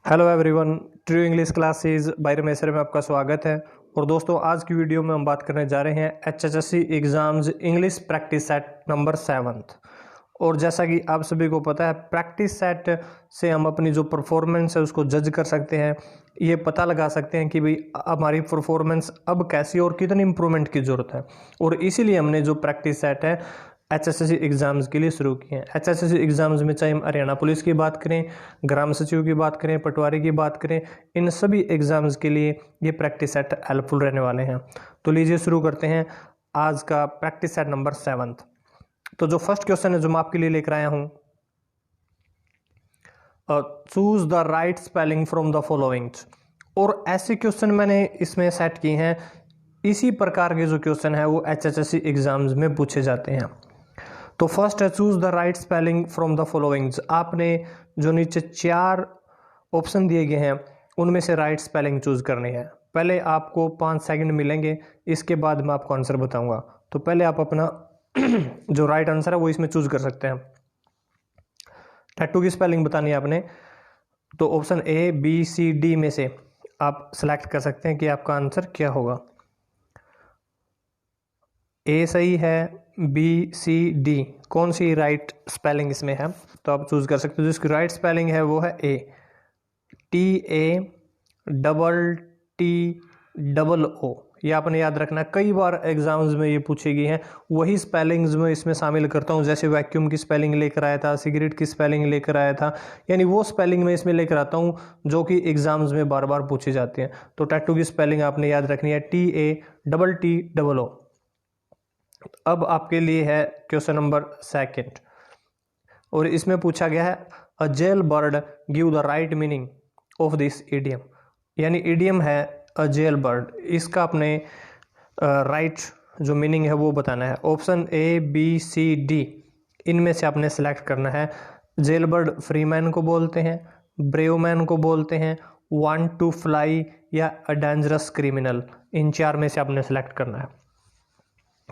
Hello everyone, true English classes bye Ramesh में आपका स्वागत है। और दोस्तों, आज की वीडियो में हम बात करने जा रहे हैं HSSC exams English practice set number 7। और जैसा कि आप सभी को पता है, प्रैक्टिस सेट से हम अपनी जो परफॉर्मेंस है उसको जज कर सकते हैं। ये पता लगा सकते हैं कि भाई हमारी परफॉर्मेंस अब कैसी और कितनी इम्प्रूवमेंट की ज़रूरत है। और इसीलिए हमने जो प्रैक्टिस सेट है HSSC एग्ज़ाम्स के लिए शुरू किए हैं। HSSC एग्ज़ाम्स में चाहे हम हरियाणा पुलिस की बात करें, ग्राम सचिव की बात करें, पटवारी की बात करें, इन सभी एग्ज़ाम्स के लिए ये प्रैक्टिस सेट हेल्पफुल रहने वाले हैं। तो लीजिए शुरू करते हैं आज का प्रैक्टिस सेट नंबर 7। तो जो फर्स्ट क्वेश्चन है जो मैं आपके लिए लेकर आया हूं, choose the right spelling from the followings. और ऐसे क्वेश्चन मैंने इसमें सेट किए हैं। इसी प्रकार के जो क्वेश्चन है वो HSSC एग्जाम्स में पूछे जाते हैं। तो फर्स्ट है choose the right spelling from the followings. आपने जो नीचे 4 ऑप्शन दिए गए हैं उनमें से राइट स्पेलिंग चूज करनी है। पहले आपको 5 सेकंड मिलेंगे, इसके बाद मैं आपको आंसर बताऊंगा। तो पहले आप अपना जो राइट आंसर है वो इसमें चूज कर सकते हैं। टैटू की स्पेलिंग बतानी है आपने, तो option A, B, C, D में से आप सेलेक्ट कर सकते हैं कि आपका आंसर क्या होगा। A सही है, B, C, D कौन सी राइट स्पेलिंग इसमें है, तो आप चूज कर सकते हो। जिसकी राइट स्पेलिंग है वो है A, TATTO। ये आपने याद रखना है, कई बार एग्जाम्स में ये पूछी गई है। वही स्पेलिंग्स में इसमें शामिल करता हूँ, जैसे वैक्यूम की स्पेलिंग लेकर आया था, सिगरेट की स्पेलिंग लेकर आया था, यानी वो स्पेलिंग में इसमें लेकर आता हूँ जो कि एग्जाम्स में बार बार पूछी जाती है। तो टैटू की स्पेलिंग आपने याद रखनी है, TATTO। अब आपके लिए है क्वेश्चन नंबर 2 और इसमें पूछा गया है a jail bird give the right meaning of this idiom. यानी इडियम है अ जेल बर्ड, इसका अपने राइट जो मीनिंग है वो बताना है। Option A, B, C, D इनमें से आपने सेलेक्ट करना है। जेल बर्ड फ्री मैन को बोलते हैं, ब्रेव मैन को बोलते हैं, वांट टू फ्लाई या अ डेंजरस क्रिमिनल। इन 4 में से आपने सेलेक्ट करना है।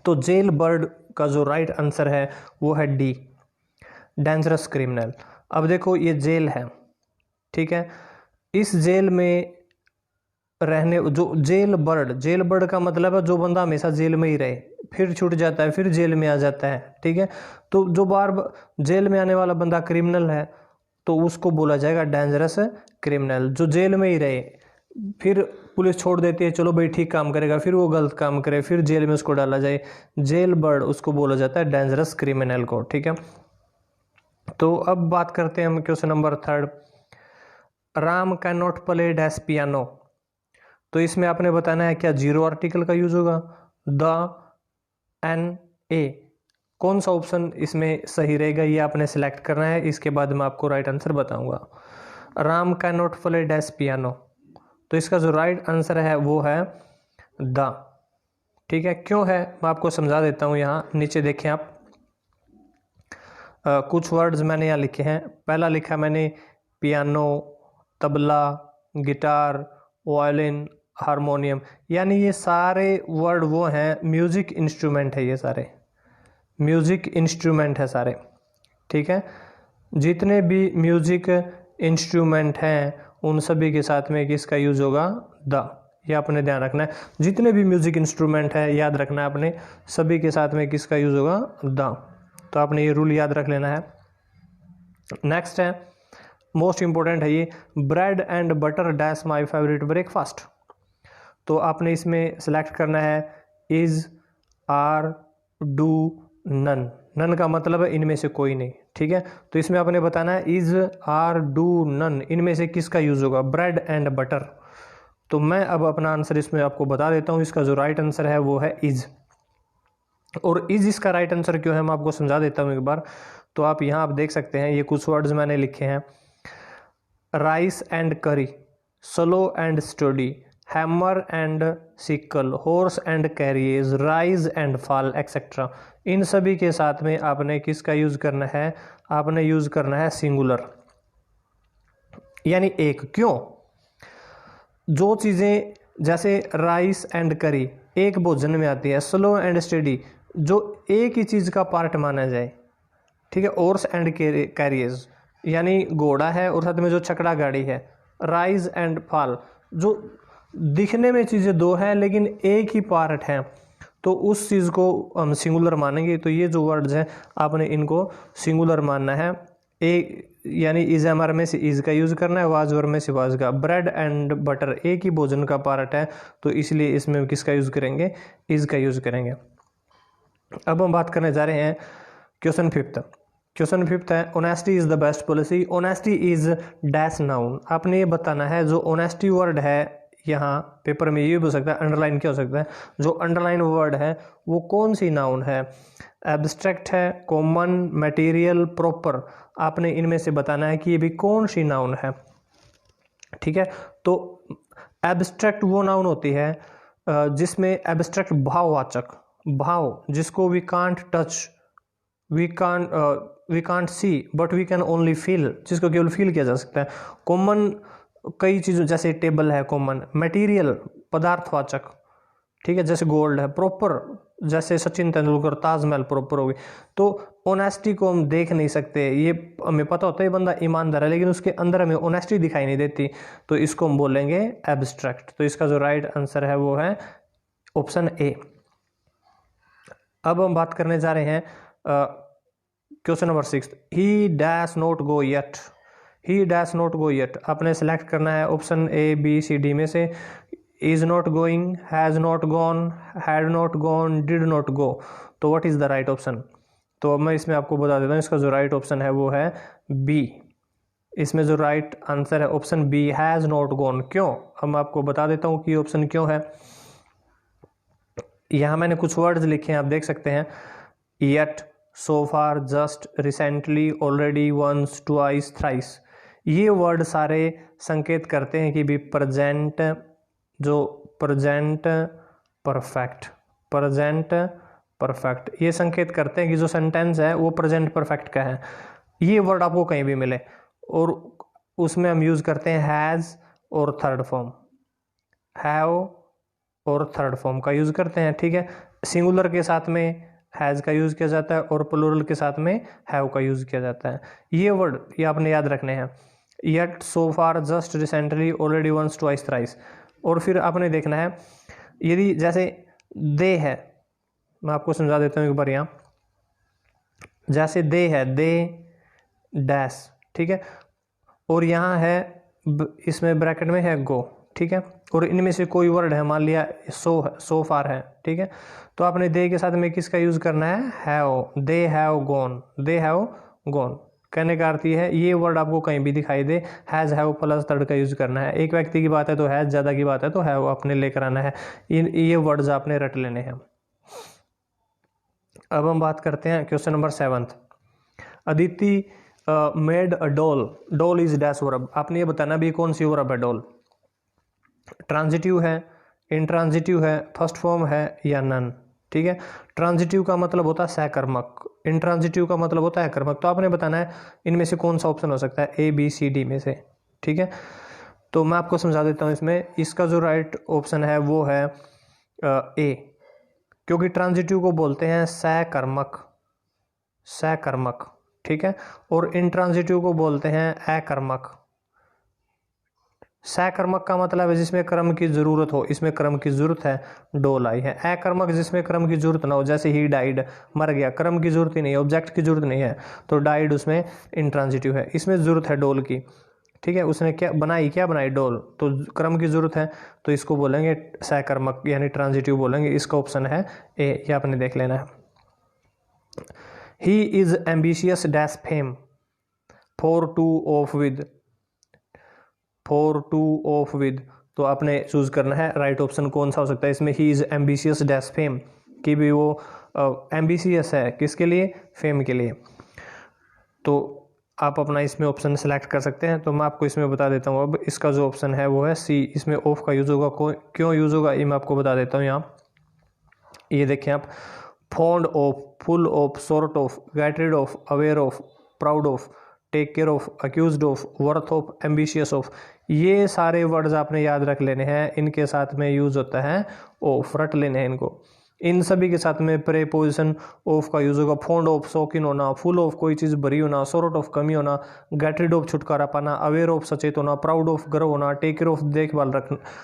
तो जेल बर्ड का जो राइट आंसर है वो है D, डेंजरस क्रिमिनल। अब देखो, ये जेल है, ठीक है। इस जेल में रहने जो जेल बर्ड का मतलब है जो बंदा हमेशा जेल में ही रहे, फिर छूट जाता है, फिर जेल में आ जाता है, ठीक है। तो जो बार जेल में आने वाला बंदा क्रिमिनल है तो उसको बोला जाएगा डेंजरस क्रिमिनल। जो जेल में ही रहे, फिर पुलिस छोड़ देती है, चलो भाई ठीक काम करेगा, फिर वो गलत काम करे, फिर जेल में उसको डाला जाए, जेल बर्ड उसको बोला जाता है डेंजरस क्रिमिनल को, ठीक है। तो अब बात करते हैं हम question number 3। Ram can not play dash piano. तो इसमें आपने बताना है क्या जीरो आर्टिकल का यूज होगा, द, एन, ए। कौन सा ऑप्शन इसमें सही रहेगा ये आपने सेलेक्ट करना है। इसके बाद मैं आपको राइट आंसर बताऊंगा। Ram can not play dash piano, तो इसका जो राइट आंसर है वो है द, ठीक है। क्यों है मैं आपको समझा देता हूँ। यहाँ नीचे देखें आप, कुछ वर्ड्स मैंने यहाँ लिखे हैं। पहला लिखा मैंने piano, tabla, guitar, violin, harmonium, यानी ये सारे वर्ड वो हैं, म्यूजिक इंस्ट्रूमेंट है, ये सारे म्यूजिक इंस्ट्रूमेंट है सारे, ठीक है। जितने भी म्यूजिक इंस्ट्रूमेंट हैं उन सभी के साथ में किसका यूज होगा, द। ये आपने ध्यान रखना है, जितने भी म्यूजिक इंस्ट्रूमेंट है याद रखना है आपने, सभी के साथ में किसका यूज होगा, द। तो आपने ये रूल याद रख लेना है। नेक्स्ट है, मोस्ट इंपॉर्टेंट है ये, bread and butter dash my favourite breakfast. तो आपने इसमें सेलेक्ट करना है is, are, do, none. None का मतलब है इनमें से कोई नहीं, ठीक है। तो इसमें आपने बताना है इज, आर, डू, नन इनमें से किसका यूज होगा, ब्रेड एंड बटर। तो मैं अब अपना आंसर इसमें आपको बता देता हूँ। इसका जो राइट आंसर है वो है इज। और इज इसका राइट आंसर क्यों है मैं आपको समझा देता हूँ एक बार। तो आप यहाँ आप देख सकते हैं, ये कुछ वर्ड्स मैंने लिखे हैं। Rice and curry, slow and steady, hammer and sickle, horse and carriage, rise and fall etcetera. इन सभी के साथ में आपने किसका यूज करना है, आपने यूज करना है सिंगुलर, यानी एक। क्यों, जो चीजें जैसे राइस एंड करी एक भोजन में आती है, स्लो एंड स्टडी जो एक ही चीज का पार्ट माना जाए, ठीक है। हॉर्स एंड कैरियज यानी घोड़ा है और साथ में जो छकड़ा गाड़ी है, राइज एंड फॉल, जो दिखने में चीज़ें दो हैं लेकिन एक ही पार्ट है, तो उस चीज़ को हम सिंगुलर मानेंगे। तो ये जो वर्ड्स हैं आपने इनको सिंगुलर मानना है। एक यानी इज एमआर में से इज का यूज़ करना है, वाज वर में से वाज का। ब्रेड एंड बटर एक ही भोजन का पार्ट है, तो इसलिए इसमें किसका यूज़ करेंगे, इज का यूज़ करेंगे। अब हम बात करने जा रहे हैं क्वेश्चन फिफ्थ। क्वेश्चन फिफ्थ है honesty is the best policy. Honesty is dash noun. आपने ये बताना है जो ऑनेस्टी वर्ड है, यहाँ पेपर में ये भी हो सकता है अंडरलाइन क्या हो सकता है, जो अंडरलाइन वर्ड है वो कौन सी नाउन है, एब्स्ट्रैक्ट है, कॉमन, मटेरियल, प्रॉपर। आपने इनमें से बताना है कि ये भी कौन सी नाउन है। ठीक है, तो एब्स्ट्रैक्ट वो नाउन होती है जिसमें एब्स्ट्रैक्ट भाववाचक, भाव जिसको we can't touch, we can't see but we can only feel, जिसको केवल फील किया जा सकता है। कॉमन कई चीज़ों जैसे टेबल है कॉमन। मटेरियल पदार्थवाचक, ठीक है, जैसे गोल्ड है। प्रॉपर जैसे सचिन तेंदुलकर, ताजमहल प्रॉपर होगी। तो ऑनेस्टी को हम देख नहीं सकते, ये हमें पता होता है ये बंदा ईमानदार है, लेकिन उसके अंदर हमें ऑनेस्टी दिखाई नहीं देती, तो इसको हम बोलेंगे एब्स्ट्रैक्ट। तो इसका जो राइट आंसर है वो है ऑप्शन ए। अब हम बात करने जा रहे हैं question number 6। He dash not go yet. He dash not go yet. आपने सेलेक्ट करना है option A B C D में से। Is not going, has not gone, had not gone, did not go. तो what is the right option. तो अब मैं इसमें आपको बता देता हूँ, इसका जो राइट ऑप्शन है वो है बी। इसमें जो राइट आंसर है option B, has not gone. क्यों, अब मैं आपको बता देता हूँ कि ऑप्शन क्यों है। यहाँ मैंने कुछ वर्ड्स लिखे हैं, आप देख सकते हैं। Yet, so far, just, recently, already, once, twice, thrice. ये वर्ड सारे संकेत करते हैं कि भी प्रेजेंट, जो प्रेजेंट परफेक्ट, प्रेजेंट परफेक्ट, ये संकेत करते हैं कि जो सेंटेंस है वो प्रेजेंट परफेक्ट का है। ये वर्ड आपको कहीं भी मिले और उसमें हम यूज़ करते हैं हैज़ और थर्ड फॉर्म, हैव और थर्ड फॉर्म का यूज़ करते हैं। ठीक है, सिंगुलर के साथ में हैज़ का यूज़ किया जाता है और प्लूरल के साथ में हैव का यूज़ किया जाता है। ये वर्ड ये आपने याद रखने हैं। Yet, so far, just, recently, already, once, twice, thrice. और फिर आपने देखना है यदि जैसे दे है, मैं आपको समझा देता हूँ एक बार। यहाँ जैसे दे है, दे डैश, ठीक है, और यहाँ है इसमें ब्रैकेट में है गो, ठीक है, और इनमें से कोई वर्ड है, मान लिया सो फार है, ठीक है, तो आपने दे के साथ में किसका यूज़ करना है, have. They have gone, they have gone. कहने का अर्थ ये है, ये वर्ड आपको कहीं भी दिखाई दे, हैज़ हैव प्लस थर्ड का यूज़ करना है। एक व्यक्ति की बात है तो हैज़, ज़्यादा की बात है तो हैव आपने लेकर आना है। ये वर्ड्स आपने रट लेने हैं। अब हम बात करते हैं question number 7। Aditi made a doll. Doll is dash verb. आपने ये बताना भी कौन सी वर्ब है डॉल। ट्रांजिटिव है, इंट्रांजिटिव है, फर्स्ट फॉर्म है या नन। ठीक है, ट्रांजिटिव का मतलब होता है सहकर्मक, इंट्रांजिटिव का मतलब होता है कर्मक। तो आपने बताना है इनमें से कौन सा ऑप्शन हो सकता है, ए बी सी डी में से। ठीक है, तो मैं आपको समझा देता हूँ इसमें। इसका जो राइट ऑप्शन है वो है ए, क्योंकि ट्रांजिटिव को बोलते हैं सहकर्मक, सहकर्मक, ठीक है, और इंट्रांजिटिव को बोलते हैं अकर्मक। सहकर्मक का मतलब है जिसमें कर्म की जरूरत हो, इसमें कर्म की जरूरत है, डॉल आई है। अकर्मक जिसमें कर्म की जरूरत ना हो, जैसे ही डाइड, मर गया, कर्म की जरूरत ही नहीं है, ऑब्जेक्ट की जरूरत नहीं है, तो डाइड उसमें इंट्रांजिटिव है। इसमें जरूरत है डॉल की, ठीक है, उसने क्या बनाई, क्या बनाई, डॉल, तो कर्म की जरूरत है, तो इसको बोलेंगे सहकर्मक यानी ट्रांजिटिव बोलेंगे। इसका ऑप्शन है ए, ये आपने देख लेना है। He is ambitious dash fame, for two of with, for two of with, तो आपने चूज करना है राइट ऑप्शन कौन सा हो सकता है इसमें। He is ambitious dash fame, कि भी वो एम्बिशियस है किसके लिए, फेम के लिए। तो आप अपना इसमें ऑप्शन सेलेक्ट कर सकते हैं। तो मैं आपको इसमें बता देता हूँ। अब इसका जो ऑप्शन है वो है सी, इसमें ऑफ का यूज होगा। क्यों यूज होगा ये मैं आपको बता देता हूँ। यहाँ ये देखें आप, fond of, full of, sort of, get rid of, aware of, proud of, take care of, accused of, worth of, ambitious of, ये सारे वर्ड्स आपने याद रख लेने हैं। इनके साथ में यूज होता है ऑफ, रट लेने हैं इनको। इन सभी के साथ में प्रेपोजिशन ऑफ का यूज होगा। फॉन्ड ऑफ शौकीन होना, फुल ऑफ कोई चीज़ भरी होना, सोर्ट ऑफ कमी होना, गेट रिड ऑफ छुटकारा पाना, अवेयर ऑफ सचेत होना, प्राउड ऑफ गर्व होना, टेक केयर ऑफ देखभाल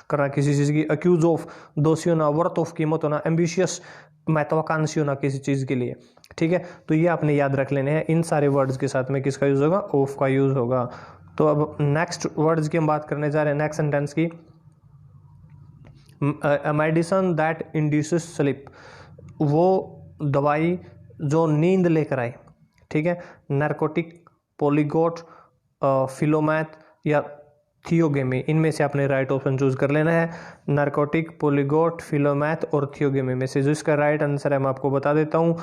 करना किसी चीज़ की, अक्यूज ऑफ दोषी होना, वर्थ ऑफ कीमत होना, एम्बिशियस महत्वाकांक्षी होना किसी चीज़ के लिए। ठीक है, तो ये आपने याद रख लेने हैं। इन सारे वर्ड्स के साथ में किसका यूज होगा? ऑफ का यूज होगा। तो अब नेक्स्ट वर्ड्स की हम बात करने जा रहे हैं, नेक्स्ट सेंटेंस की। मेडिसन दैट इंड्यूसेस स्लीप, वो दवाई जो नींद लेकर आए। ठीक है, नारकोटिक, पोलीगोट, फिलोमैथ या थियोगेमी, इनमें से आपने राइट ऑप्शन चूज कर लेना है। नारकोटिक, पोलीगोट, फिलोमैथ और थियोगेमी में से जो इसका राइट आंसर है मैं आपको बता देता हूँ।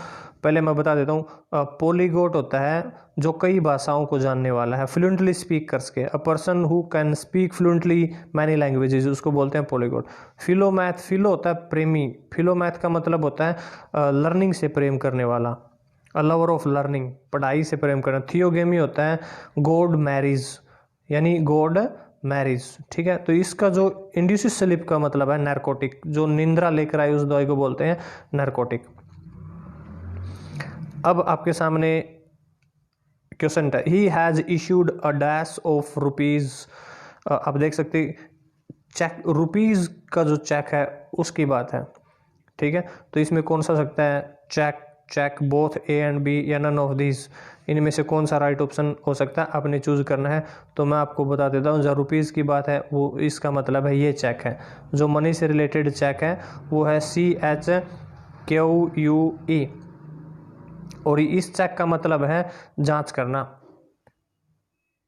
पहले मैं बता देता हूँ, पोलीगोट होता है जो कई भाषाओं को जानने वाला है, फ्लुएंटली स्पीक कर सके, a person who can speak fluently many languages, उसको बोलते हैं पोलीगोट। फिलोमैथ, फिलो होता है प्रेमी, फिलोमैथ का मतलब होता है लर्निंग से प्रेम करने वाला, अ लवर ऑफ लर्निंग, पढ़ाई से प्रेम करना। थियोगेमी होता है गॉड मैरिज, यानी गॉड मैरिज। ठीक है, तो इसका जो इंड्यूसिस स्लीप का मतलब है नारकोटिक, जो निंद्रा लेकर आए उस दवाई को बोलते हैं नारकोटिक। अब आपके सामने क्वेश्चन है, he has issued a dash of rupees. आप देख सकते चेक, रुपीज का जो चेक है उसकी बात है। ठीक है, तो इसमें कौन सा सकता है? Check, check, both A and B या नन ऑफ दिस, इनमें से कौन सा राइट ऑप्शन हो सकता है? आपने चूज करना है। तो मैं आपको बता देता हूँ, जो रुपीज़ की बात है वो इसका मतलब है ये चेक है, जो मनी से रिलेटेड चेक है वो है CHQUE, और इस चेक का मतलब है जांच करना।